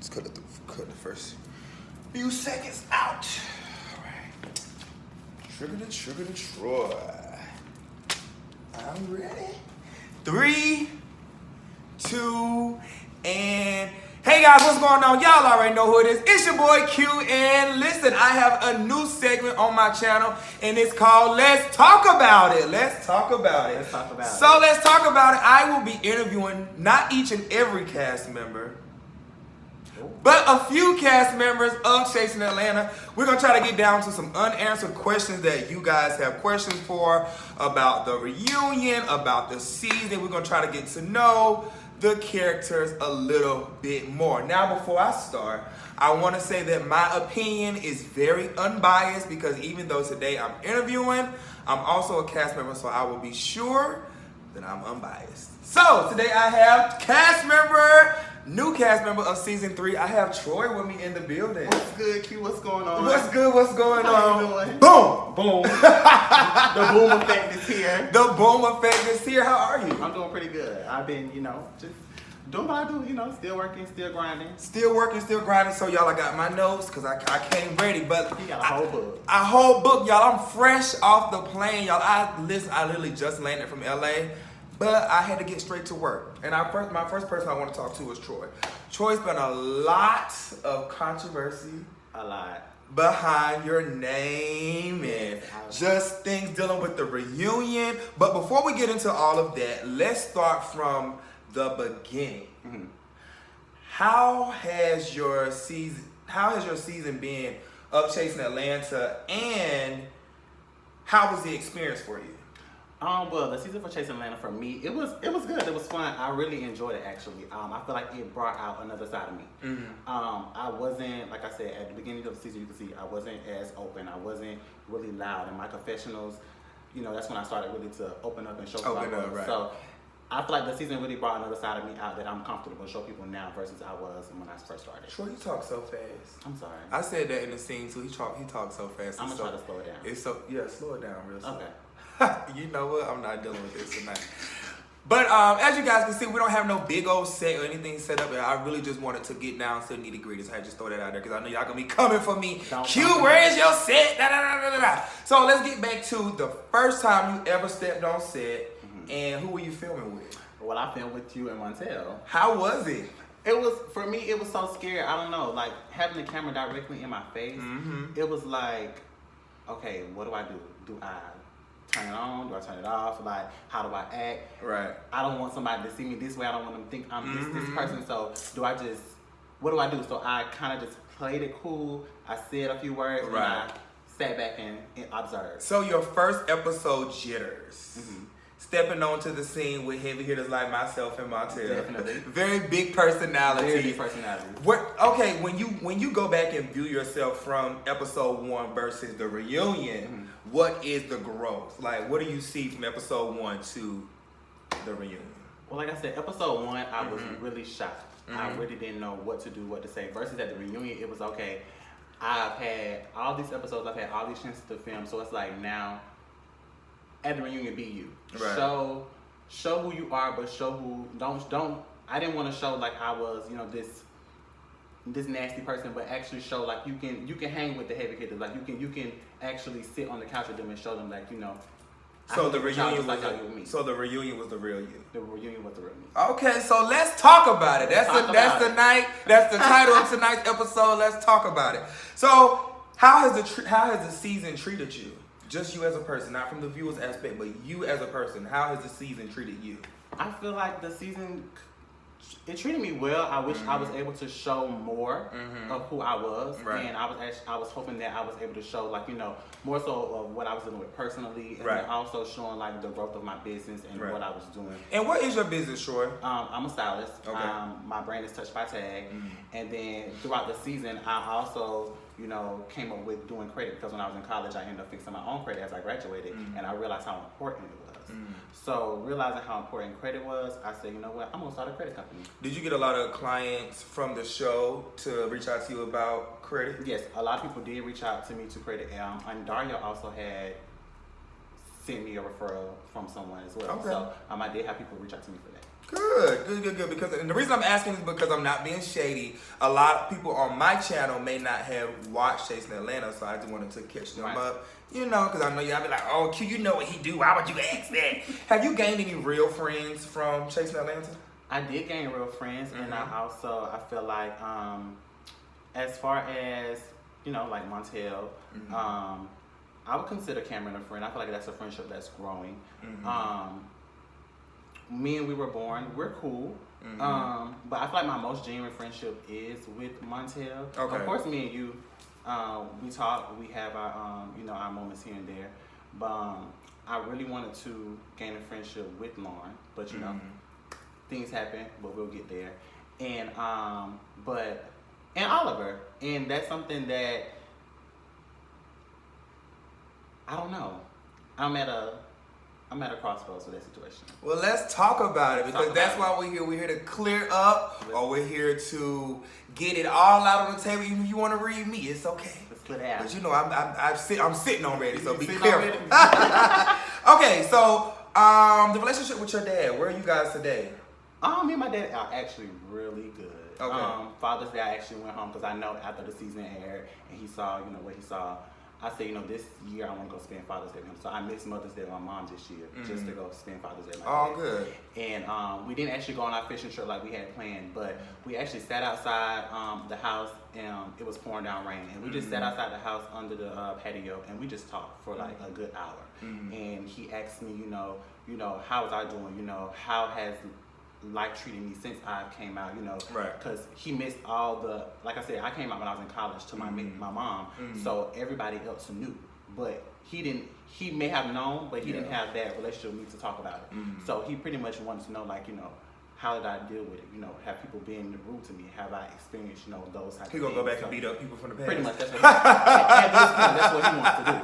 cut the first few seconds out. All right. Sugar to Troy. I'm ready. 3, 2, and hey guys, what's going on? Y'all already know who it is. It's your boy Q, and listen, I have a new segment on my channel, and it's called Let's Talk About It. Let's talk about it. Let's talk about it. So let's talk about it. I will be interviewing not each and every cast member, but a few cast members of Chasing Atlanta. We're going to try to get down to some unanswered questions that you guys have questions for about the reunion, about the season. We're going to try to get to know the characters a little bit more. Now, before I start, I want to say that my opinion is very unbiased because even though today I'm interviewing, I'm also a cast member, so I will be sure that I'm unbiased. So, today I have new cast member of season 3. I have Troy with me in the building. What's good, Q? What's going on? What's good? What's going How on? you doing? Boom! Boom. The boom effect is here. The boom effect is here. How are you? I'm doing pretty good. I've been, just doing what I do, still working, still grinding. Still working, still grinding. So y'all, I got my notes because I came ready. But You got a whole book. A whole book, y'all. I'm fresh off the plane, y'all. I literally just landed from LA. But I had to get straight to work. And my first person I want to talk to is Troy. Troy's been a lot of controversy. A lot. Behind your name and just things dealing with the reunion. But before we get into all of that, let's start from the beginning. Mm-hmm. How has your season been of Chasing Atlanta, and how was the experience for you? Well, the season for Chasing Atlanta for me, it was good. It was fun. I really enjoyed it actually. I feel like it brought out another side of me. Mm-hmm. I wasn't, like I said, at the beginning of the season, you can see I wasn't as open. I wasn't really loud in my confessionals. That's when I started really to open up and show who I was. Right. So I feel like the season really brought another side of me out that I'm comfortable to show people now versus I was when I first started. Troy, you talk so fast. I'm sorry. I said that in the scene too. He talks so fast. I'm gonna try to slow it down. It's slow it down real slow. Okay. You know what? I'm not dealing with this tonight. But as you guys can see, we don't have no big old set or anything set up. I really just wanted to get down to the nitty gritty. So I just throw that out there because I know y'all gonna be coming for me. Q, where's your set? Da, da, da, da, da, da. So let's get back to the first time you ever stepped on set, and who were you filming with? Well, I filmed with you and Montel. How was it? For me, it was so scary. I don't know, like having the camera directly in my face. Mm-hmm. It was like, okay, what do I do? Do I turn it on? Do I turn it off? Like, how do I act? Right. I don't want somebody to see me this way. I don't want them to think I'm this person. So what do I do? So I kind of just played it cool. I said a few words, and I sat back and observed. So your first episode, Jitters. Mm-hmm. Stepping onto the scene with heavy hitters like myself and Montel. Definitely. Very big personality. Very big personality. When you go back and view yourself from episode 1 versus the reunion, what is the growth? Like, what do you see from episode 1 to the reunion? Well, like I said, episode 1, I was really shocked. I really didn't know what to do, what to say. Versus at the reunion, it was okay. I've had all these episodes, I've had all these chances to film, so it's like now, at the reunion, be you. Right. Show who you are, but show who don't. I didn't want to show like I was, this nasty person, but actually show like you can hang with the heavy hitters. Like you can actually sit on the couch with them and show them like So the reunion was like how you with me. So the reunion was the real you. The reunion was the real me. Okay, so let's talk about it. That's the title of tonight's episode. Let's talk about it. So how has the season treated you? Just you as a person, not from the viewer's aspect, but you as a person. How has the season treated you? I feel like the season, it treated me well. I wish I was able to show more of who I was, and I was hoping that I was able to show more so of what I was dealing with personally, and then also showing like the growth of my business and what I was doing. And what is your business, Troy? I'm a stylist. Okay. My brand is Touched by Tag, and then throughout the season, I also came up with doing credit because when I was in college, I ended up fixing my own credit as I graduated, and I realized how important it was. So realizing how important credit was, I said, you know what, I'm gonna start a credit company. Did you get a lot of clients from the show to reach out to you about credit? Yes, a lot of people did reach out to me to credit. And Daria also had sent me a referral from someone as well. Okay. So I did have people reach out to me for that. Good. Because and the reason I'm asking is because I'm not being shady. A lot of people on my channel may not have watched Chasing Atlanta, so I just wanted to catch them up. You know, because I know y'all be like, oh, Q, you know what he do. Why would you ask that? Have you gained any real friends from Chasing Atlanta? I did gain real friends, and I feel like, as far as, you know, like Montel, I would consider Cameron a friend. I feel like that's a friendship that's growing. Me and We Were Born, we're cool. But I feel like my most genuine friendship is with Montel. Okay. Of course, me and you, we talk, we have our, you know, our moments here and there. But I really wanted to gain a friendship with Lauren, but you know, things happen, but we'll get there. And and Oliver, and that's something that I don't know. I'm at a crossroads with that situation. Well, let's talk about it because that's why we're here. We're here to clear up, or we're here to get it all out on the table. Even if you want to read me, it's okay. Let's clear it out. But you know, I'm sitting already, so be careful. Okay, so the relationship with your dad. Where are you guys today? Me and my dad are actually really good. Okay. Father's Day, I actually went home because I know after the season aired and he saw, you know, what he saw. I said, you know, this year I want to go spend Father's Day with him. So I missed Mother's Day with my mom this year just to go spend Father's Day with my dad. Oh, good. And we didn't actually go on our fishing trip like we had planned, but we actually sat outside the house and it was pouring down rain. And we just sat outside the house under the patio and we just talked for like a good hour. And he asked me, you know, how was I doing? You know, how has life treated me since I came out, you know, because he missed all the, like I said, I came out when I was in college to my mom, so everybody else knew, but he may have known, but he didn't have that relationship with me to talk about it. So he pretty much wanted to know, like, you know, how did I deal with it? You know, have people been rude to me? Have I experienced, you know, those types of things? He gonna go back and beat up people from the past. Pretty much, that's what at this point, that's what he wants to do.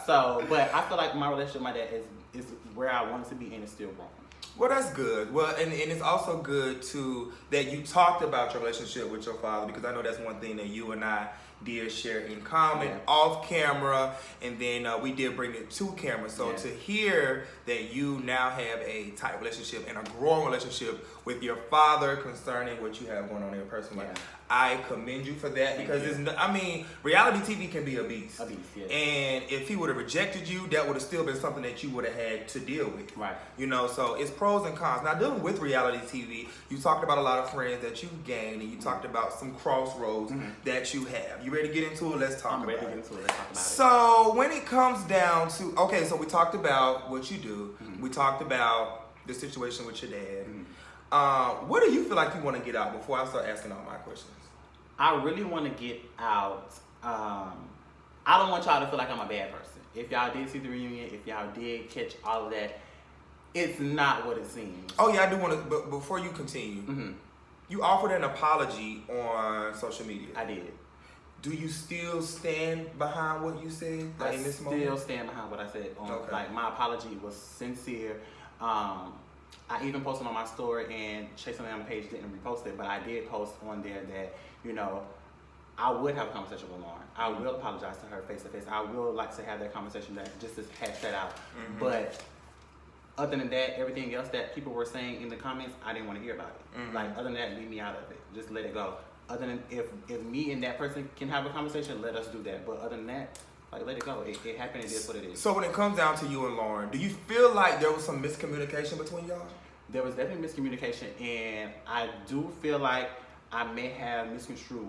So, but I feel like my relationship with my dad is where I want it to be, and it's still growing. Well, that's good. Well, and it's also good too that you talked about your relationship with your father, because I know that's one thing that you and I did share in common off camera, and then we did bring it to camera. So to hear that you now have a tight relationship and a growing relationship with your father concerning what you have going on in your personal life, I commend you for that. Because reality TV can be a beast. And if he would have rejected you, that would have still been something that you would have had to deal with. You know, so it's pros and cons. Now, dealing with reality TV, you talked about a lot of friends that you've gained, and you talked about some crossroads that you have. You ready to get into it? Let's talk about it. Let's talk about it. So when it comes down to, okay, so we talked about what you do. We talked about the situation with your dad. What do you feel like you want to get out before I start asking all my questions? I really want to get out. I don't want y'all to feel like I'm a bad person. If y'all did see the reunion, if y'all did catch all of that, it's not what it seems. Oh yeah, I do want to, but before you continue, you offered an apology on social media. I did. Do you still stand behind what you said in this moment? I still stand behind what I said. Like, my apology was sincere. I even posted on my story, and Chasing Atlanta page didn't repost it, but I did post on there that, you know, I would have a conversation with Lauren. I will apologize to her face to face. I will like to have that conversation, that just to hash that out. But other than that, everything else that people were saying in the comments, I didn't want to hear about it. Like, other than that, leave me out of it. Just let it go. Other than if me and that person can have a conversation, let us do that. But other than that, like, let it go. It happened. It is what it is. So when it comes down to you and Lauren, do you feel like there was some miscommunication between y'all? There was definitely miscommunication, and I do feel like I may have misconstrued.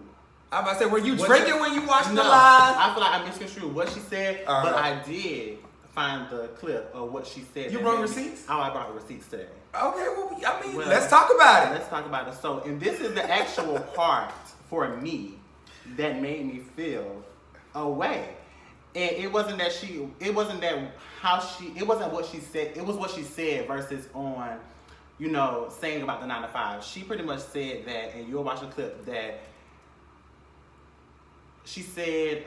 I'm about to say, were you drinking when you watched the live? I feel like I misconstrued what she said, but I did find the clip of what she said. You brought receipts? Oh, I brought receipts today. Okay, well, let's talk about it. Let's talk about it. So, and this is the actual part for me that made me feel away. And it wasn't what she said. It was what she said versus on, you know, saying about the 9 to 5. She pretty much said that, and you'll watch the clip, that she said,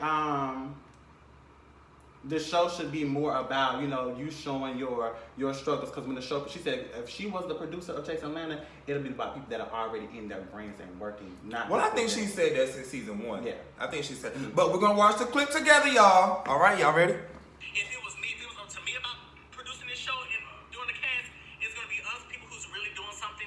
the show should be more about, you know, you showing your struggles. Because when the show, she said, if she was the producer of Chasing Atlanta, it'll be about people that are already in their brains and working. Well, I think she said that since season 1. Yeah. I think she said. But we're going to watch the clip together, y'all. All right, y'all ready? If it was up to me about producing this show and doing the cast, it's going to be us, people who's really doing something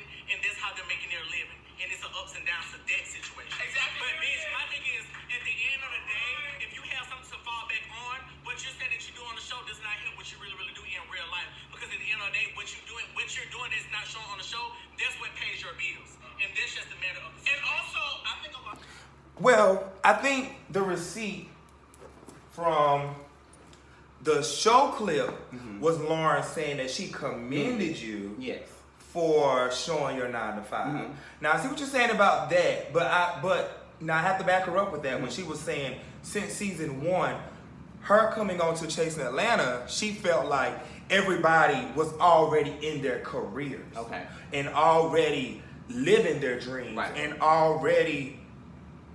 Well, I think the receipt from the show clip was Lauren saying that she commended you Yes. for showing your 9 to 5. Now I see what you're saying about that, but now I have to back her up with that when she was saying since season 1, her coming on to Chasing Atlanta, she felt like everybody was already in their careers, and already living their dreams, and already,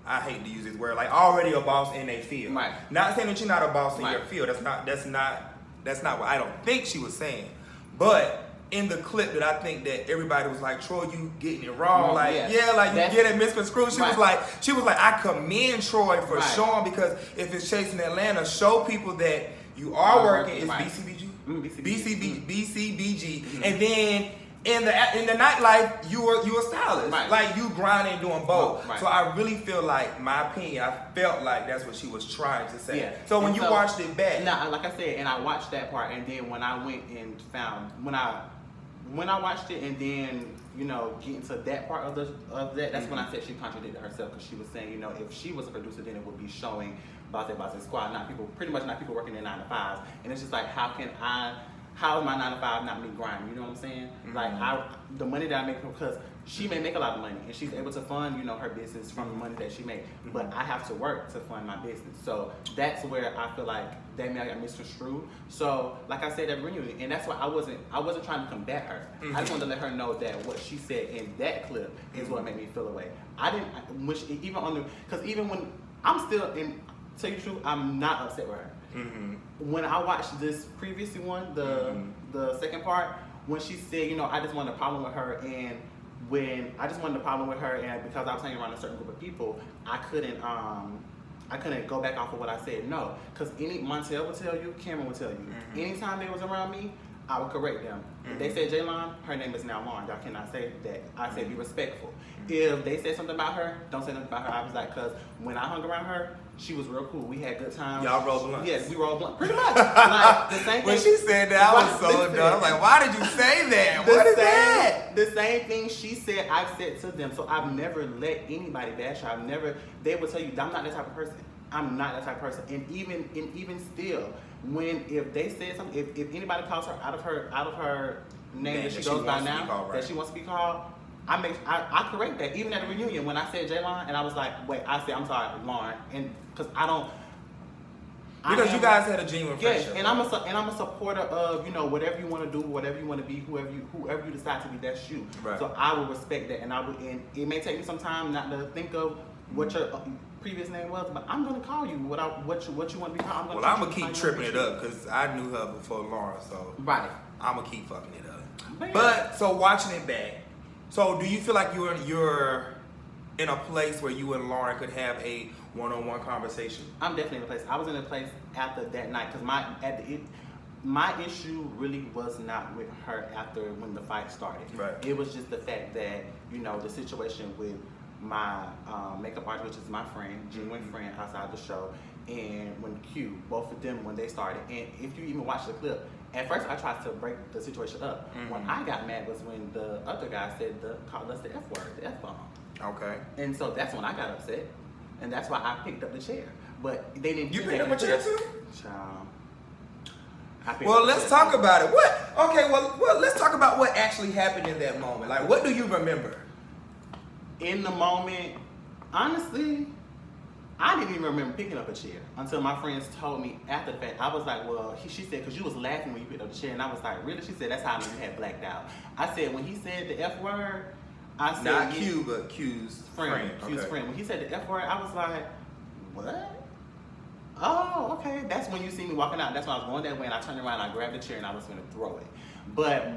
I hate to use this word, like already a boss in their field. Right. Not saying that you're not a boss in your field. That's not what I don't think she was saying. But in the clip that I think that everybody was like, Troy, you getting it wrong. Like, you get it misconstrued. She was like, I commend Troy for showing, because if it's Chasing Atlanta, show people that you are working. It's BCBG? BCBG. And then in the nightlife, you a stylist. Like you grinding, doing both. So I really feel like, my opinion, I felt like that's what she was trying to say. Yeah. So when you watched it back. Nah, like I said, and I watched that part, and then when I went and found, when I watched it and then, getting to that part of that, that's when I said she contradicted herself, because she was saying, if she was a producer, then it would be showing Boss Squad, pretty much not people working in 9 to 5s. And it's just like, how is my 9 to 5 not me grinding? You know what I'm saying? Like, the money that I make, because she may make a lot of money and she's able to fund, her business from the money that she makes. But I have to work to fund my business. So that's where I feel like that may got misconstrued. So like I said at reunion, and that's why I wasn't trying to combat her. I just wanted to let her know that what she said in that clip is what made me feel away. I didn't wish even on the, because even when I'm still in, tell you the truth, I'm not upset with her. When I watched this previous one, the second part, when she said, I just wanted a problem with her, and when I just wanted a problem with her, and because I was hanging around a certain group of people, I couldn't go back off of what I said. No, because Montel will tell you, Cameron will tell you, anytime they was around me, I would correct them. If they said Jaylon, her name is now Lauren. Y'all cannot say that. I said be respectful. If they said something about her, don't say nothing about her. I was like, because when I hung around her, she was real cool. We had good times. Y'all rolled blunts? Yes, we rolled blunts. Pretty much. Like, the same thing. When she said that, I was so dumb. Like, why did you say that? What is that? The same thing she said, I've said to them. So I've never let anybody bash her. They will tell you, I'm not that type of person. I'm not that type of person. And even still, if they said something, if anybody calls her out of her name that she goes by now, that she wants to be called, I correct that. Even at a reunion, when I said Jaylon, and I was like, wait, I said, I'm sorry, Lauren, and because because you guys had a genuine friendship. And I'm a supporter of, whatever you want to do, whatever you want to be, whoever you decide to be, that's you. Right. So I will respect that, and it may take me some time not to think of what your previous name was, but I'm gonna call you what you want to be called. I'm gonna keep tripping it up, because I knew her before Lauren, so I'm gonna keep fucking it up. But so watching it back, so do you feel like you're in a place where you and Lauren could have a one-on-one conversation? I'm definitely in a place. I was in a place after that night, because my issue really was not with her after when the fight started. Right. It was just the fact that the situation with my makeup artist, which is my friend, genuine friend outside the show, and when both of them, when they started, and if you even watch the clip, at first I tried to break the situation up. When I got mad was when the other guy called us the F word, the F bomb. Okay. And so that's when I got upset, and that's why I picked up the chair. But they didn't. You picked up a chair too? Child. Well, let's talk about it. Well, let's talk about what actually happened in that moment. Like, what do you remember? In the moment, honestly, I didn't even remember picking up a chair until my friends told me after the fact. I was like, well, she said, because you was laughing when you picked up the chair. And I was like, really? She said, that's how I knew you had blacked out. I said, when he said the F word, I said, not Q, but Q's friend. Q's friend. When he said the F word, I was like, what? Oh, okay. That's when you see me walking out. That's when I was going that way, and I turned around, I grabbed the chair, and I was going to throw it. But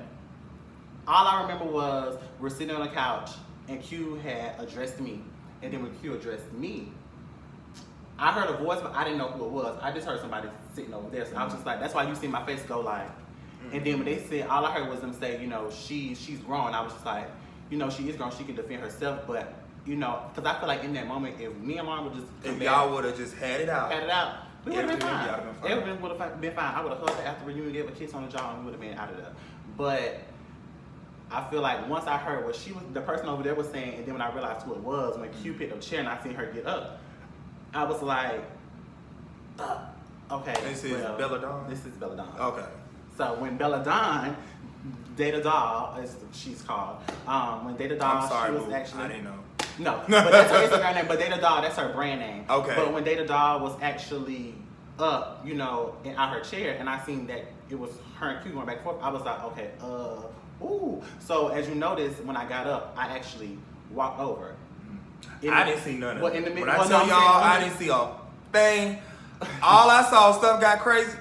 all I remember was we're sitting on the couch, and Q had addressed me. And then when Q addressed me, I heard a voice, but I didn't know who it was. I just heard somebody sitting over there. So I was just like, that's why you see my face go like. And then when they said, all I heard was them say, she's grown. I was just like, she is grown. She can defend herself. But, because I feel like in that moment, if me and Lauren would just... If y'all would have just had it out. We would have been fine. Everything would have been fine. I would have hugged her after reunion, gave her a kiss on the jaw, and we would have been out of there. But I feel like once I heard what the person over there was saying, and then when I realized who it was, when Q picked up the chair and I seen her get up, I was like, okay. This is Bella Dawn? This is Bella Dawn. Okay. So when Bella Dawn, Data Doll, as she's called, when Data Doll, I'm sorry, she was boo. actually... I didn't know. No, but that's her Instagram name. But Data Doll, that's her brand name. Okay. But when Data Doll was actually up, you know, out her chair, and I seen that it was her and Q going back and forth, I was like, okay, ooh. So as you notice, when I got up, I actually walked over. I didn't see none of it. When I tell y'all, I didn't see a thing. All I saw, stuff got crazy.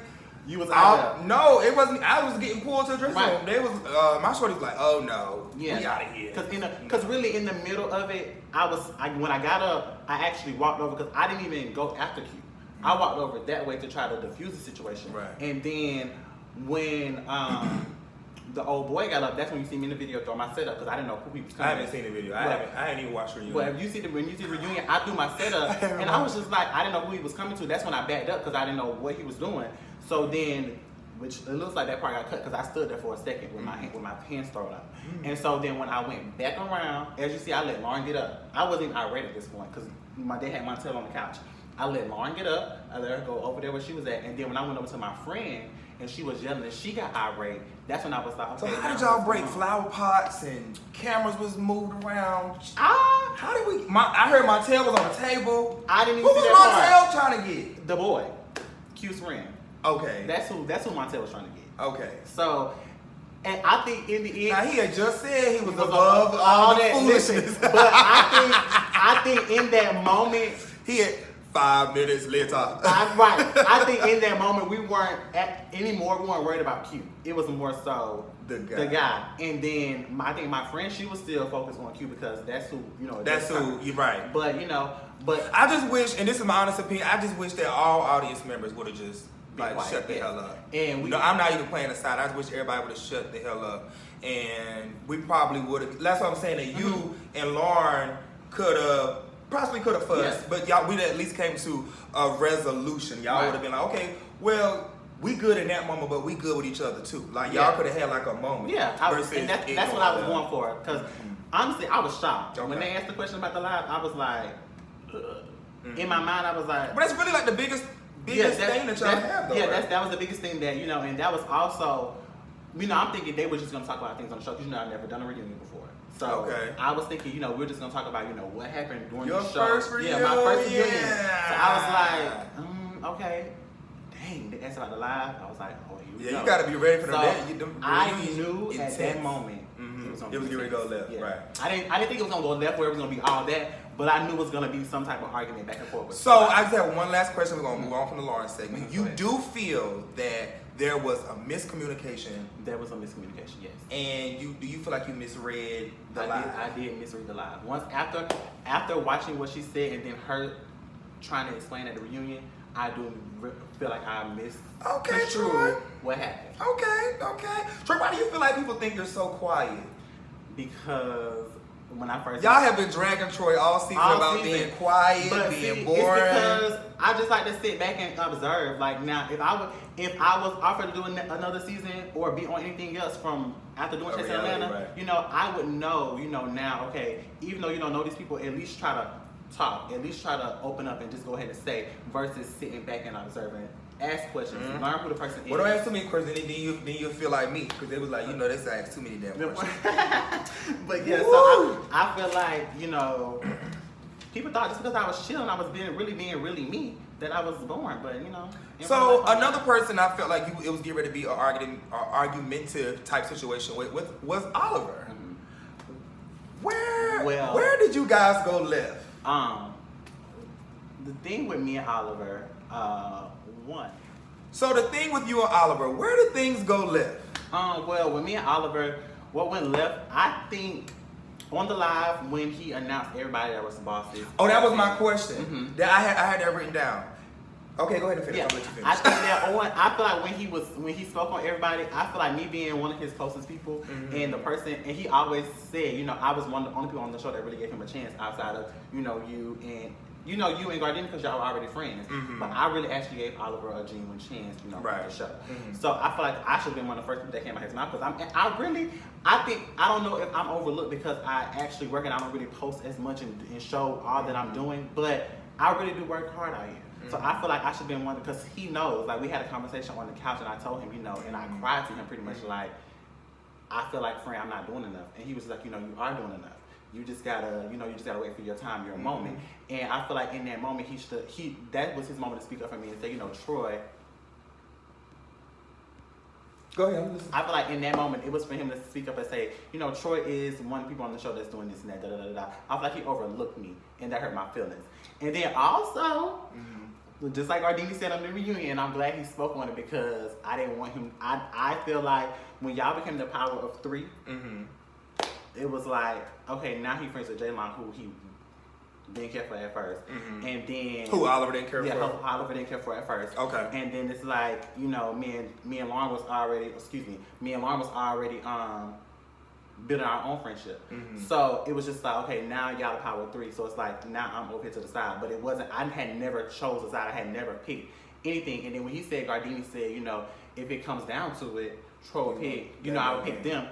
You was out there. No, it wasn't. I was getting pulled to the dressing Right. room. They was my shorty was like, "Oh no, we out of here." Because really in the middle of it, when I got up, I actually walked over because I didn't even go after Q. I walked over that way to try to diffuse the situation. Right. And then when the old boy got up, that's when you see me in the video throw my setup because I didn't know who he was coming. I haven't seen the video. I ain't even watched the reunion. But when you see the reunion, I threw my setup, and I was just like, I didn't know who he was coming to. That's when I backed up because I didn't know what he was doing. So then, which it looks like that part got cut because I stood there for a second with my pants thrown up. And so then when I went back around, as you see, I let Lauren get up. I wasn't even irate at this point because my dad had Montel on the couch. I let Lauren get up. I let her go over there where she was at. And then when I went over to my friend and she was yelling and she got irate, that's when I was like, okay. So how did y'all break flower pots and cameras was moved around? How did we? I heard Montel was on the table. I didn't even Who see was that Montel trying to get? The boy, Q's friend. Okay. That's who Montel was trying to get. Okay. So, and I think in the end, now he had just said he was above all the foolishness. But I think in that moment, he had 5 minutes later. I think in that moment we weren't worried about Q. It was more so the guy. And then I think my friend, she was still focused on Q because that's who, you know. That's who, you're right. But, you know, I just wish, and this is my honest opinion, I just wish that all audience members would have just shut the hell up. And I'm not even playing aside. I just wish everybody would have shut the hell up. And we probably would have, that's what I'm saying, that you and Lauren possibly could have fussed, but y'all, we at least came to a resolution. Y'all would have been like, okay, well, we good in that moment, but we good with each other too. Like y'all could have had like a moment. Yeah, and that's what I was going for. Because honestly, I was shocked. Okay. When they asked the question about the live, I was like, in my mind, I was like. But that's really like the biggest thing that y'all have though. Yeah, right? that was the biggest thing that, you know, and that was also, you know, I'm thinking they were just going to talk about things on the show because, you know, I've never done a reunion before. So I was thinking, you know, we're just going to talk about, you know, what happened during the show. First reunion. Yeah, my first reunion. So I was like, okay. Dang, they asked about the live. I was like, oh, you got to be ready for I knew at that moment it was going to go left, yeah. right. I didn't think it was going to go left where it was going to be all that, but I knew it was going to be some type of argument back and forth. So I just have one last question. We're going to move on from the Lauren segment. You do feel that there was a miscommunication. There was a miscommunication, yes. And do you feel like you misread the live? I did misread the live. Once after watching what she said and then her trying to explain at the reunion, I do feel like I missed what happened. Okay. Troy, why do you feel like people think you're so quiet? Because when I first y'all have been dragging Troy all season about being quiet, being boring. It's because I just like to sit back and observe. Like now, if I was offered to do another season or be on anything else from after doing Chase Atlanta, right. you know, I would know, you know, now, okay, even though you don't know these people, at least try to talk, at least try to open up and just go ahead and say, versus sitting back and observing. Ask questions, learn who the person is. Well, don't ask too many questions, then you feel like me, because they was like, you know, they ask too many damn questions. But yeah, so I feel like, you know, people thought just because I was chilling, I was being really me, that I was boring, but you know. So another person I felt like it was getting ready to be an argumentative type situation with was Oliver. Where did you guys go left? The thing with me and Oliver, one. So the thing with you and Oliver, where did things go left? Well, with me and Oliver, what went left, I think on the live when he announced everybody that was the bosses. Oh, that was my question. That I had that written down. Okay, go ahead and finish. Yeah. I'll let you finish. I think that I feel like when he spoke on everybody, I feel like me being one of his closest people and the person, and he always said, you know, I was one of the only people on the show that really gave him a chance outside of, you know, you and you know, you and Gardini because y'all were already friends. But I really actually gave Oliver a genuine chance, you know, with the show. So I feel like I should have been one of the first people that came out his mouth because I don't know if I'm overlooked because I actually work and I don't really post as much and show all that I'm doing, but I really do work hard out here. So I feel like I should have been one because he knows. Like we had a conversation on the couch and I told him, you know, and I cried to him pretty much like, I feel like, friend, I'm not doing enough. And he was like, you know, you are doing enough. You just gotta wait for your time, your moment. And I feel like in that moment, that was his moment to speak up for me and say, you know, Troy. Go ahead, I'm listening. I feel like in that moment, it was for him to speak up and say, you know, Troy is one of the people on the show that's doing this and that, da da da da. I feel like he overlooked me, and that hurt my feelings. And then also, just like Ardini said on the reunion, and I'm glad he spoke on it because I didn't want him. I feel like when y'all became the power of three, it was like, okay, now he friends with Jaylon, who he didn't care for at first, and then who Oliver didn't care for. Yeah, Oliver didn't care for at first. Okay, and then it's like, you know, me and Lauren was already building our own friendship. So it was just like, okay, now y'all the power of three. So it's like now I'm over here to the side, but it wasn't. I had never chose a side. I had never picked anything. And then when he said, Gardini said, you know, if it comes down to it, Troy would pick. You know, I would pick them.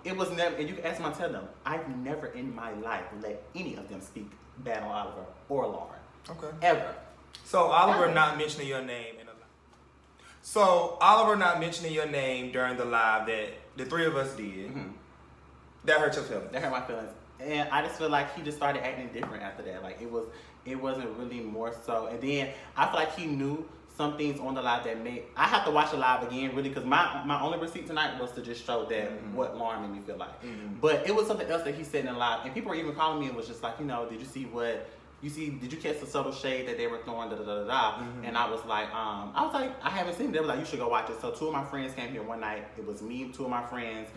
It was never, and you can ask them, I tell them, I've never in my life let any of them speak bad on Oliver or Lauren. Okay. Ever. So Oliver not mentioning your name in a live. So Oliver not mentioning your name during the live that the three of us did. That hurt your feelings. That hurt my feelings. And I just feel like he just started acting different after that. Like it wasn't really more so. And then I feel like he knew some things on the live that made. I have to watch the live again, really, because my only receipt tonight was to just show that what Lauren made me feel like. But it was something else that he said in the live, and people were even calling me and was just like, you know, did you catch the subtle shade that they were throwing, da da da da? And I was like, I haven't seen it. They were like, you should go watch it. So two of my friends came here one night. It was me, two of my friends,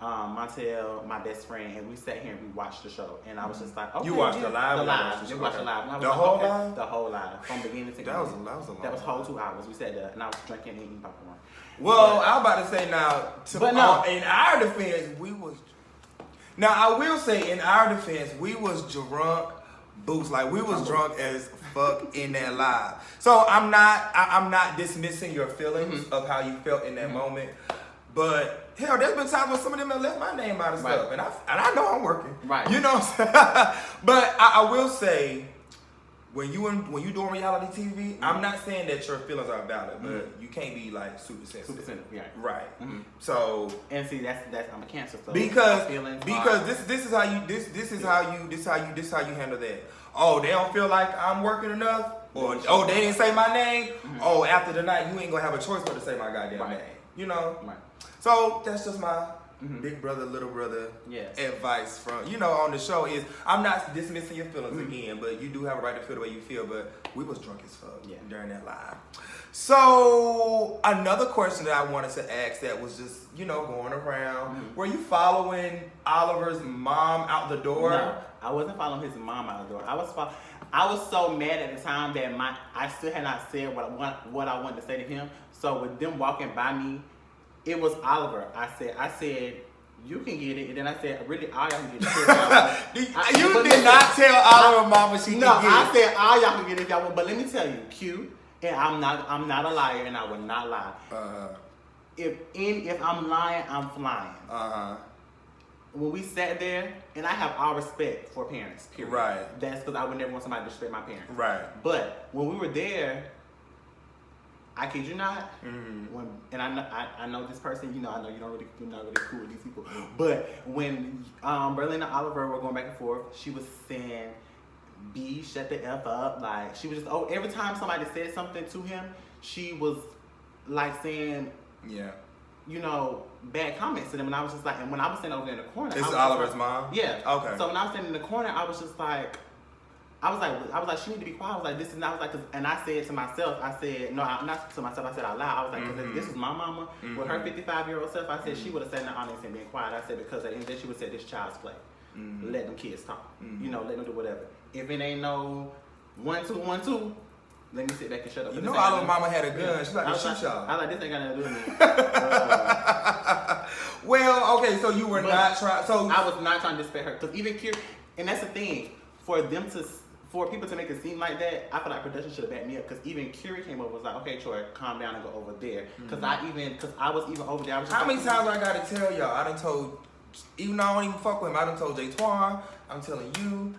Montel, my best friend, and we sat here and we watched the show. And I was just like, okay. You watched the live? The live. We watched the live. The whole live? The whole live. From beginning to end. That was a long That was whole 2 hours. We sat there and I was drinking and eating popcorn. Well, I was about to say now, in our defense, I will say in our defense, we was drunk. Boots, like we was drunk as fuck in that live. So I'm not dismissing your feelings of how you felt in that moment. But hell, there's been times when some of them have left my name out of stuff, and I know I'm working. Right. You know what I'm saying? But I will say, when you doing reality TV, I'm not saying that your feelings are valid, but you can't be like super sensitive. Super sensitive, yeah. Right. So and see that's I'm a Cancer, so because this is how you handle that. Oh, they don't feel like I'm working enough, or oh, they didn't say my name. Oh, after the night you ain't gonna have a choice but to say my goddamn name. You know. Right. So that's just my big brother, little brother advice from on the show is I'm not dismissing your feelings again, but you do have a right to feel the way you feel. But we was drunk as fuck during that live. So another question that I wanted to ask that was just going around. Were you following Oliver's mom out the door? No, I wasn't following his mom out the door. I was so mad at the time that I still had not said what I wanted to say to him. So with them walking by me, it was Oliver. I said, you can get it. And then I said, really, all y'all can get it. You did not tell Oliver mama she can get it. No, I said, all y'all can get it if y'all want. But let me tell you, Q, and I'm not a liar, and I would not lie. If I'm lying, I'm flying. When we sat there, and I have all respect for parents, period. Right. That's because I would never want somebody to disrespect my parents. Right. But when we were there, I kid you not. I know this person. I know you're not really cool with these people. But when Berlin and Oliver were going back and forth, she was saying, "B, shut the f up." Like she was just every time somebody said something to him, she was like saying, bad comments to them. And I was just like, and when I was sitting over there in the corner, this is Oliver's mom. Yeah. Okay. So when I was sitting in the corner, I was just like. I was like, she need to be quiet. I was like, this is not. I was like, and I said to myself, not to myself. I said out loud. I was like, because this is my mama with her 55-year-old self. I said she would have sat in the audience and been quiet. I said because at the end of the day, she would have said this child's play. Let them kids talk. Let them do whatever. If it ain't no 1 2 1 2, let me sit back and shut up. All of mama had a gun. She's like a shoot shot. I was like, this ain't got nothing to do with me. Well, okay, so you were not trying. So I was not trying to disrespect her because even and that's the thing for for people to make it seem like that, I feel like production should have backed me up. Because even Curie came over and was like, okay, Troy, calm down and go over there. Because I was even over there. I was just How many times I gotta tell y'all? I done told, even though I don't even fuck with him, I done told Jay Twan, I'm telling you.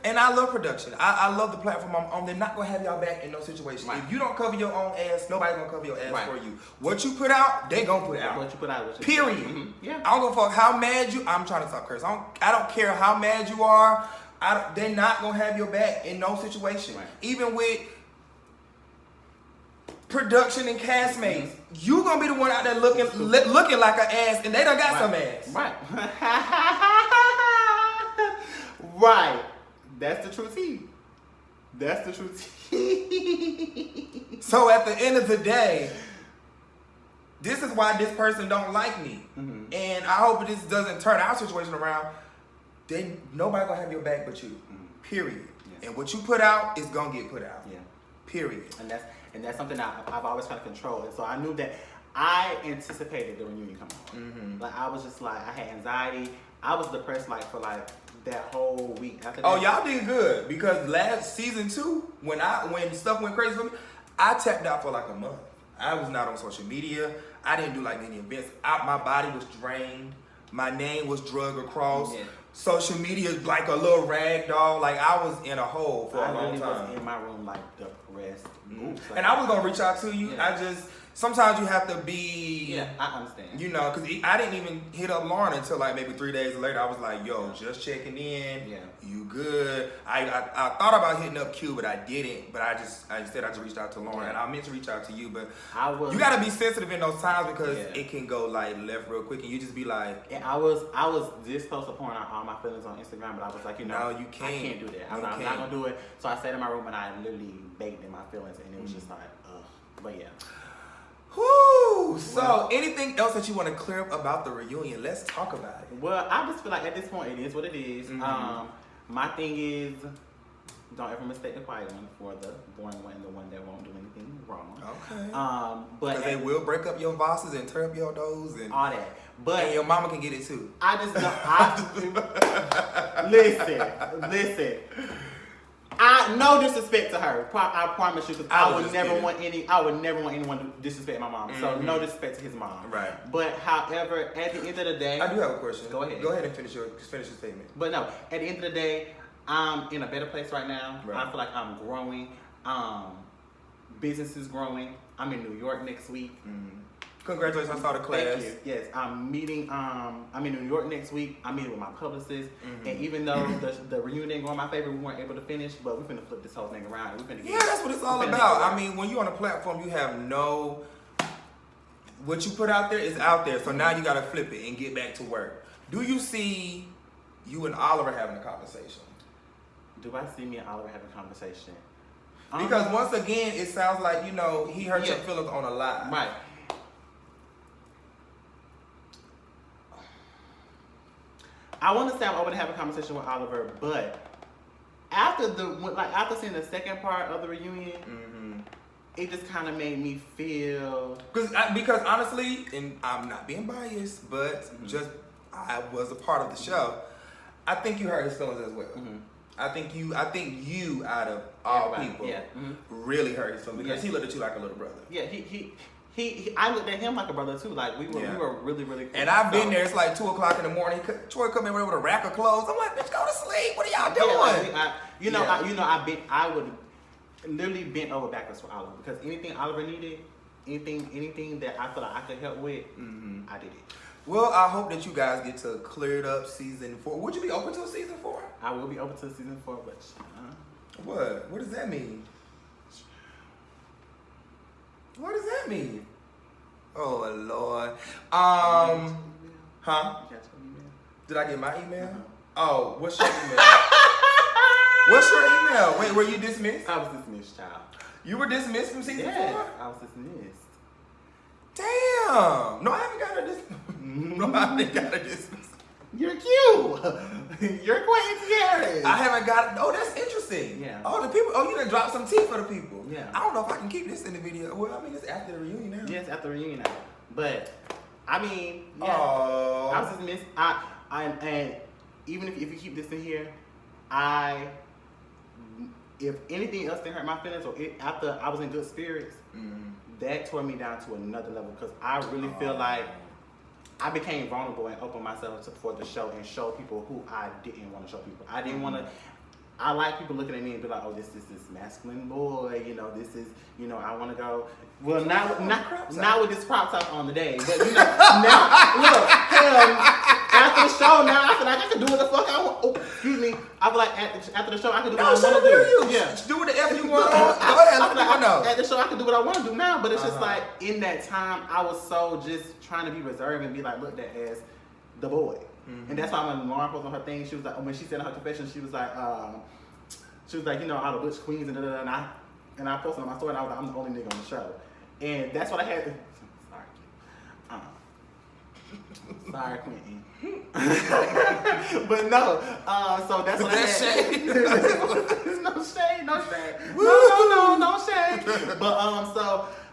And I love production. I love the platform I'm on. They're not gonna have y'all back in no situation. Right. If you don't cover your own ass, nobody's gonna cover your ass for you. What you put out, they gonna put out. What you put out. Period. Yeah. I don't give a fuck how mad you. I'm trying to stop cursing. I don't care how mad you are. They're not gonna have your back in no situation. Right. Even with production and castmates, you gonna be the one out there looking like an ass, and they done got some ass. Right. Right. That's the true tea. That's the true tea. So at the end of the day, this is why this person don't like me. And I hope this doesn't turn our situation around. Then nobody gonna have your back but you. Period. Yes. And what you put out is gonna get put out. Yeah. Period. And that's something that I've always tried to control. And so I knew that I anticipated the reunion coming on. Like I was just like, I had anxiety. I was depressed like for like that whole week after that. Oh, y'all did good because last season 2, when stuff went crazy for me, I tapped out for like a month. I was not on social media. I didn't do like any events. My body was drained. My name was drug across. Yeah. Social media like a little rag doll. Like I was in a hole for a long time. I was in my room like depressed. And I was gonna reach out to you. Yeah. Sometimes you have to be. Yeah, I understand. You know, because I didn't even hit up Lauren until like maybe 3 days later. I was like, yo, just checking in. Yeah. You good? I thought about hitting up Q, but I didn't. But I just reached out to Lauren. And I meant to reach out to you, but you got to be sensitive in those times because it can go like left real quick and you just be like. And I was this close to pouring out all my feelings on Instagram, but I was like, no, you can't. I can't do that. I'm not going to do it. So I stayed in my room and I literally baked in my feelings and it was just like, ugh. But yeah. Whoo! So, anything else that you want to clear up about the reunion? Let's talk about it. Well, I just feel like at this point, it is what it is. My thing is, don't ever mistake the quiet one for the boring one, the one that won't do anything wrong. Okay. But they will break up your bosses and tear up your doors and all that. But and your mama can get it too. I just don't. Listen. I no disrespect to her. I promise you, because I would never want anyone to disrespect my mom. So no disrespect to his mom. Right. But however, at the end of the day, I do have a question. Go ahead. Go ahead and finish your statement. But no, at the end of the day, I'm in a better place right now. Right. I feel like I'm growing. Business is growing. I'm in New York next week. Congratulations, I saw the class. Thank you. Yes, I'm in New York next week. I'm meeting with my publicist. And even though the reunion didn't go in my favor, we weren't able to finish, but we're finna flip this whole thing around. That's what it's all about. I mean, when you're on a platform, you have what you put out there is out there. So now you gotta flip it and get back to work. Do you see you and Oliver having a conversation? Do I see me and Oliver having a conversation? Because once again, it sounds like, he hurt your feelings on a lie. Right. I want to say I'm open to have a conversation with Oliver, but after seeing the second part of the reunion, it just kind of made me feel because honestly, and I'm not being biased, but I was a part of the show. I think you hurt his feelings as well. I think you out of all people really hurt his feelings because he looked at you like a little brother. Yeah, I looked at him like a brother too. Like we were really, really cool. And I've been there. It's like 2:00 in the morning. Troy come in with a rack of clothes. I'm like, bitch, go to sleep. What are y'all doing? I would literally bent over backwards for Oliver because anything Oliver needed, anything that I feel like I could help with, I did it. Well, I hope that you guys get to clear it up season 4. Would you be open to season 4? I will be open to season 4, but what? What does that mean? What does that mean? Oh Lord. Huh? Did I get my email? Oh, what's your email? What's your email? Wait, were you dismissed? I was dismissed, child. You were dismissed from season 4? I was dismissed. Damn. No, I haven't got a dismiss. No, I haven't got a dismiss. You're cute. You're quite scary. I haven't got it. Oh, that's interesting. Yeah. Oh, the people. Oh, you done dropped some tea for the people. Yeah. I don't know if I can keep this in the video. Well, I mean, it's after the reunion now. Yeah, it's after the reunion now. But, I mean, yeah. Oh. I was dismissed. And even if you keep this in here, I if anything else didn't hurt my feelings, or after I was in good spirits, that tore me down to another level because I really feel like I became vulnerable and opened myself for the show and show people who I didn't want to show people. I didn't want to. I like people looking at me and be like, oh, this is this masculine boy, you know, this is, you know, I want to go. Well, not with this crop top on the day, but you know, now, look, after the show, now I feel like I can do what the fuck I want. Oh, excuse me. I feel like after the show, I can do what I want to do. Yeah. Do what the F you want. Go ahead, let me know. At the show, I can do what I want to do now, but it's just like, in that time, I was so just trying to be reserved and be like, look, that as the boy. And that's why when Lauren posted on her thing, she was like, when she said in her confession, she was like, you know, all the butch queens and and I posted on my story and I was like, I'm the only nigga on the show. And that's what I had. Sorry, Quentin. But no, so that's what I had. Shade. No shade. No shade.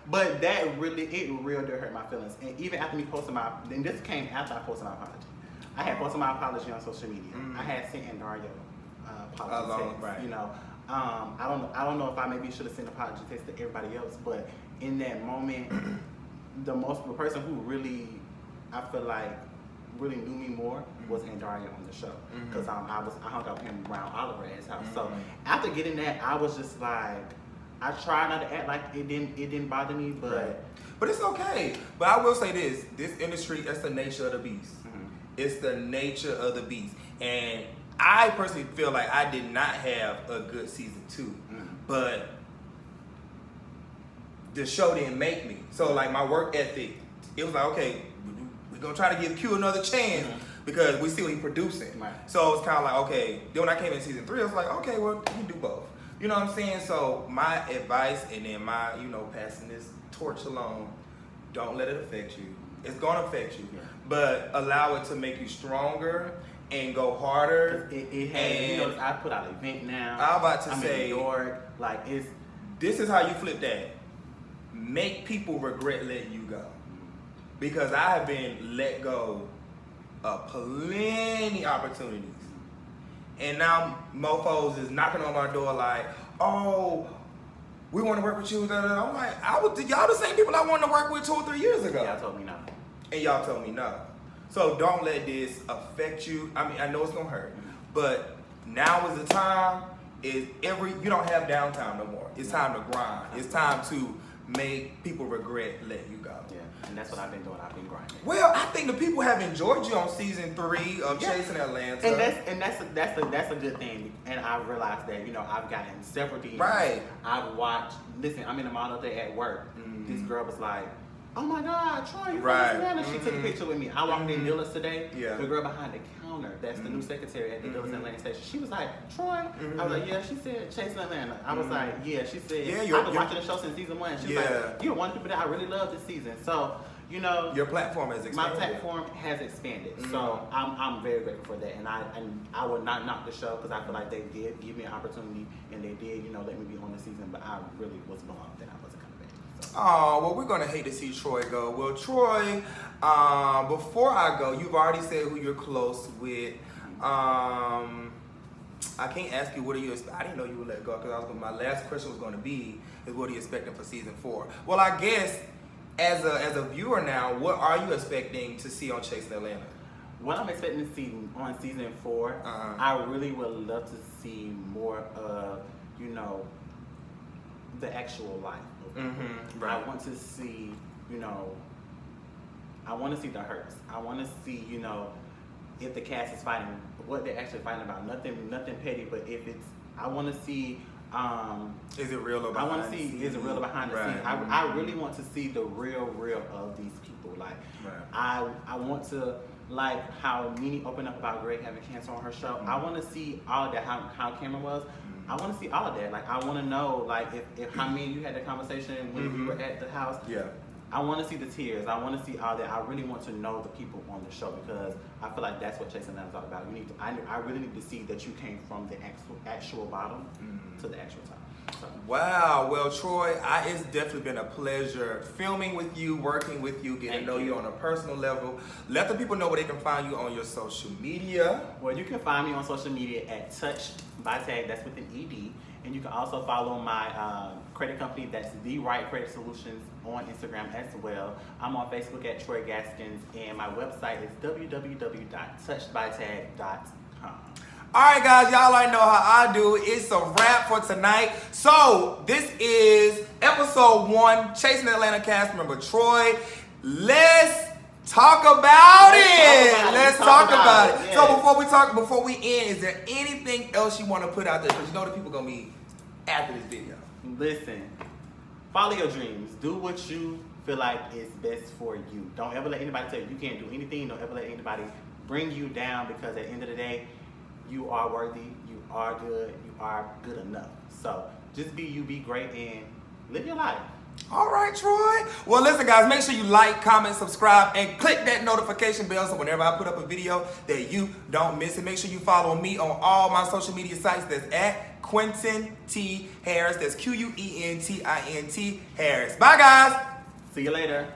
But that really, it really did hurt my feelings. And even after me posting and this came after I posted my apology. I had posted my apology on social media. I had sent Dario apology text. Right. You know, I don't know if I maybe should have sent apology text to everybody else, but in that moment, the person who really, I feel like, really knew me more was Dario on the show because I hung out with him around Oliver at his house. So after getting that, I was just like, I tried not to act like it didn't bother me, but. Right. But it's okay. But I will say this industry, that's the nature of the beast. It's the nature of the beast. And I personally feel like I did not have a good season 2. But the show didn't make me. So like my work ethic, it was like, okay, we're going to try to give Q another chance because we see what he's producing. Right. So it's kind of like, okay, then when I came in season 3, I was like, okay, well, we can do both. You know what I'm saying? So my advice and then my, you know, passing this torch along, don't let it affect you. It's gonna affect you, but allow it to make you stronger and go harder. It has, you know, I put out an event now. I'm about to say, in New York, like this is how you flip that. Make people regret letting you go, because I have been let go of plenty opportunities, and now mofos is knocking on my door like, oh, we want to work with you. I'm like, y'all the same people I wanted to work with 2 or 3 years ago. Y'all told me no. And y'all told me no. So don't let this affect you. I mean, I know it's gonna hurt, but now is the time. You don't have downtime no more. It's time to grind. It's time to make people regret letting you go. Yeah, and that's what I've been doing. I've been grinding. Well, I think the people have enjoyed you on season 3 of Chasing Atlanta. And that's a good thing. And I realized that, you know, I've gotten several DMs. Right. I've watched. Listen, I'm in the mall day at work. This girl was like, oh my God, Troy, you from Atlanta. She took a picture with me. I walked in Dillard's today. Yeah. The girl behind the counter, that's the new secretary at the Dillard's Atlanta station. She was like, Troy. I was like, yeah. She said, Chasing Atlanta. I was like, yeah. She said, I've been watching the show since season 1. She was like, you're one of the people that I really love this season. So, you know, your platform has expanded. My platform has expanded. So I'm very grateful for that. And I would not knock the show because I feel like they did give me an opportunity and they did, you know, let me be on the season. But I really was bummed that I wasn't coming back. So. Oh, well, we're going to hate to see Troy go. Well, Troy, before I go, you've already said who you're close with. I can't ask you what are you I didn't know you would let go because my last question was going to be is what are you expecting for season 4? Well, I guess as a viewer now, what are you expecting to see on Chasing Atlanta? What I'm expecting to see on season 4, I really would love to see more of, you know, the actual life. Right. I want to see, you know, I want to see the hurts. I want to see, you know, if the cast is fighting, what they're actually fighting about. Nothing petty, but if it's, I want to see. Is it real or behind? I want to see is it real or behind the scenes. I really want to see the real of these people. Like I want to, like how Nene opened up about Greg having cancer on her show. I want to see all of that. How Cameron was. I want to see all of that. Like I want to know like if how many you had the conversation when we were at the house. Yeah. I want to see the tears. I want to see all that. I really want to know the people on the show because I feel like that's what Chasing Atlanta is all about. I really need to see that you came from the actual bottom to the actual top. So. Wow. Well, Troy, it's definitely been a pleasure filming with you, working with you, getting to know you on a personal level. Let the people know where they can find you on your social media. Well, you can find me on social media at Touch by Tag. That's with an ED. And you can also follow my credit company, that's The Right Credit Solutions, on Instagram as well. I'm on Facebook at Troy Gaskins, and my website is www.touchedbytag.com. All right, guys, y'all already know how I do. It's a wrap for tonight. So this is episode 1, Chasing Atlanta cast member Troy. Let's talk about it. Let's talk about it. Yes. So before we end, is there anything else you want to put out there? Because you know the people gonna be after this video. Listen, follow your dreams. Do what you feel like is best for you. Don't ever let anybody tell you can't do anything. Don't ever let anybody bring you down, because at the end of the day, you are worthy, you are good, you are good enough. So just be you, be great, and live your life. All right, Troy. Well, listen, guys, make sure you like, comment, subscribe, and click that notification bell so whenever I put up a video that you don't miss it. Make sure you follow me on all my social media sites. That's at Quentin T. Harris. That's QUENTINT Harris. Bye, guys. See you later.